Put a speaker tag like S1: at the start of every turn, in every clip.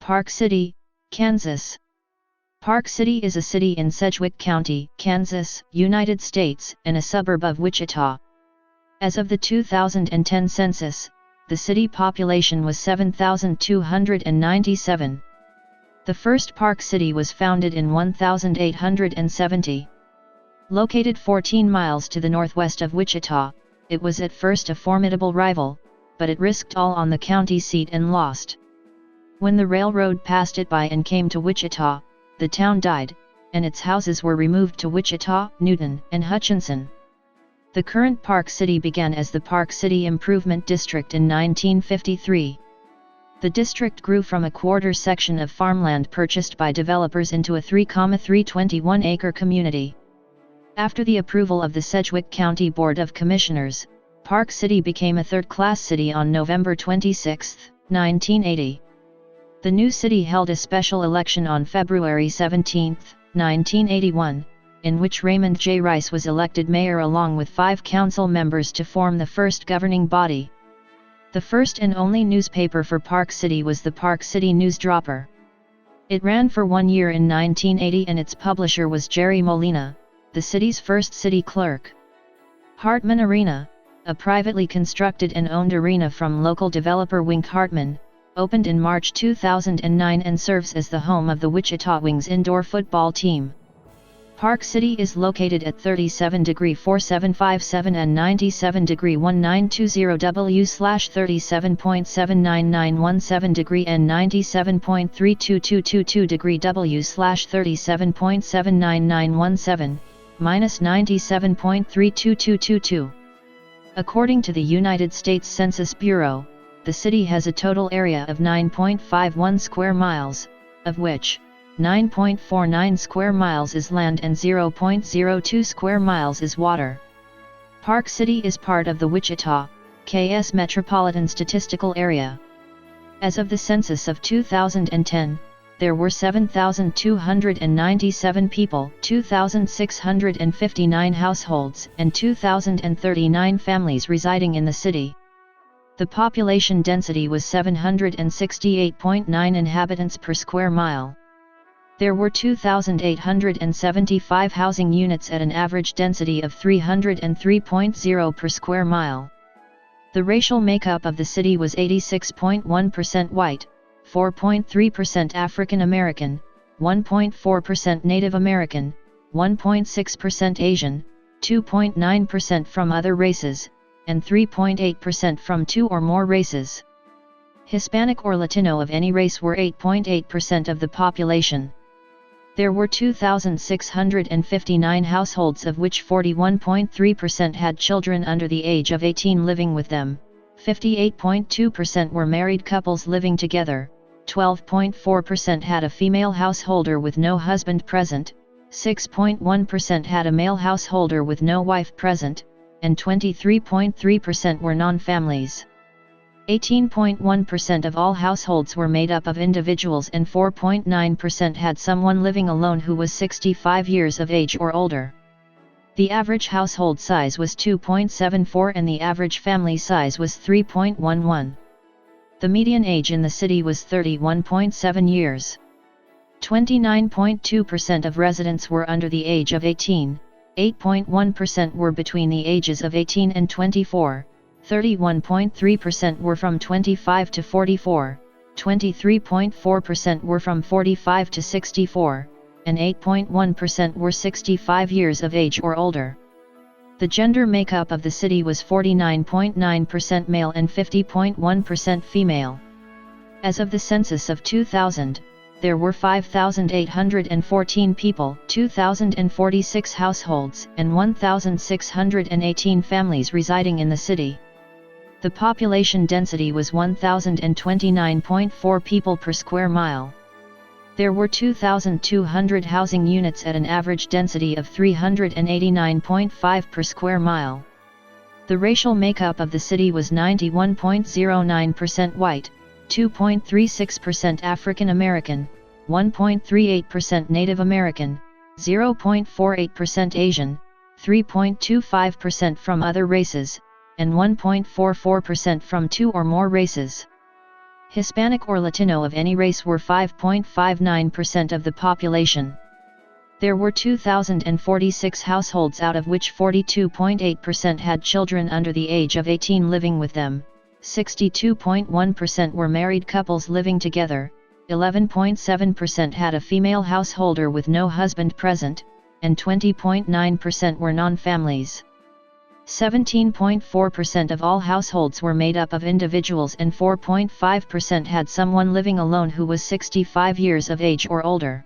S1: Park City, Kansas. Park City is a city in Sedgwick County, Kansas, United States, and a suburb of Wichita. As of the 2010 census, the city population was 7,297. The first Park City was founded in 1870. Located 14 miles to the northwest of Wichita, it was at first a formidable rival, but it risked all on the county seat and lost. When the railroad passed it by and came to Wichita, the town died, and its houses were removed to Wichita, Newton, and Hutchinson. The current Park City began as the Park City Improvement District in 1953. The district grew from a quarter section of farmland purchased by developers into a 3,321-acre community. After the approval of the Sedgwick County Board of Commissioners, Park City became a third-class city on November 26, 1980. The new city held a special election on February 17, 1981, in which Raymond J. Rice was elected mayor along with 5 council members to form the first governing body. The first and only newspaper for Park City was the Park City Newsdropper. It ran for 1 year in 1980 and its publisher was Jerry Molina, the city's first city clerk. Hartman Arena, a privately constructed and owned arena from local developer Wink Hartman, opened in March 2009 and serves as the home of the Wichita Wings indoor football team. Park City is located at 37°4757 and 97°1920W/37.79917° and 97.32222°W/37.79917, -97.32222. According to the United States Census Bureau, the city has a total area of 9.51 square miles, of which 9.49 square miles is land and 0.02 square miles is water. Park City is part of the Wichita, KS Metropolitan Statistical Area. As of the census of 2010, there were 7,297 people, 2,659 households, and 2,039 families residing in the city. The population density was 768.9 inhabitants per square mile. There were 2,875 housing units at an average density of 303.0 per square mile. The racial makeup of the city was 86.1% white, 4.3% African American, 1.4% Native American, 1.6% Asian, 2.9% from other races, and 3.8% from 2 or more races. Hispanic or Latino of any race were 8.8% of the population. There were 2,659 households, of which 41.3% had children under the age of 18 living with them, 58.2% were married couples living together, 12.4% had a female householder with no husband present, 6.1% had a male householder with no wife present, and 23.3% were non-families. 18.1% of all households were made up of individuals and 4.9% had someone living alone who was 65 years of age or older. The average household size was 2.74 and the average family size was 3.11. The median age in the city was 31.7 years. 29.2% of residents were under the age of 18, 8.1% were between the ages of 18 and 24, 31.3% were from 25 to 44, 23.4% were from 45 to 64, and 8.1% were 65 years of age or older. The gender makeup of the city was 49.9% male and 50.1% female. As of the census of 2000, there were 5,814 people, 2,046 households, and 1,618 families residing in the city. The population density was 1,029.4 people per square mile. There were 2,200 housing units at an average density of 389.5 per square mile. The racial makeup of the city was 91.09% white, 2.36% African American, 1.38% Native American, 0.48% Asian, 3.25% from other races, and 1.44% from 2 or more races. Hispanic or Latino of any race were 5.59% of the population. There were 2,046 households, out of which 42.8% had children under the age of 18 living with them, 62.1% were married couples living together, 11.7% had a female householder with no husband present, and 20.9% were non-families. 17.4% of all households were made up of individuals, and 4.5% had someone living alone who was 65 years of age or older.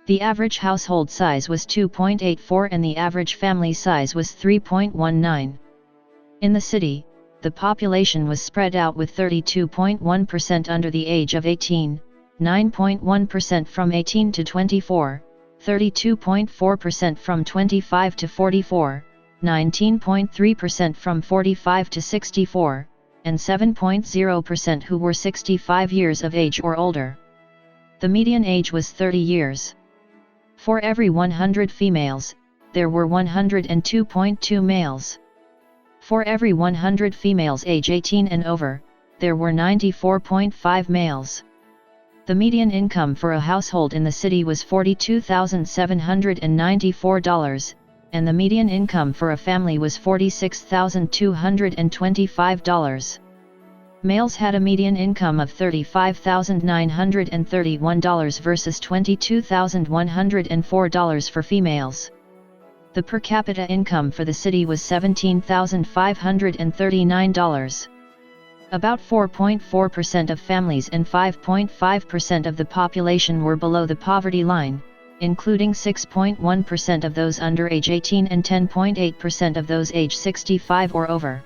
S1: The average household size was 2.84 and the average family size was 3.19. In the city, the population was spread out, with 32.1% under the age of 18, 9.1% from 18 to 24, 32.4% from 25 to 44, 19.3% from 45 to 64, and 7.0% who were 65 years of age or older. The median age was 30 years. For every 100 females, there were 102.2 males. For every 100 females age 18 and over, there were 94.5 males. The median income for a household in the city was $42,794, and the median income for a family was $46,225. Males had a median income of $35,931 versus $22,104 for females. The per capita income for the city was $17,539. About 4.4% of families and 5.5% of the population were below the poverty line, including 6.1% of those under age 18 and 10.8% of those age 65 or over.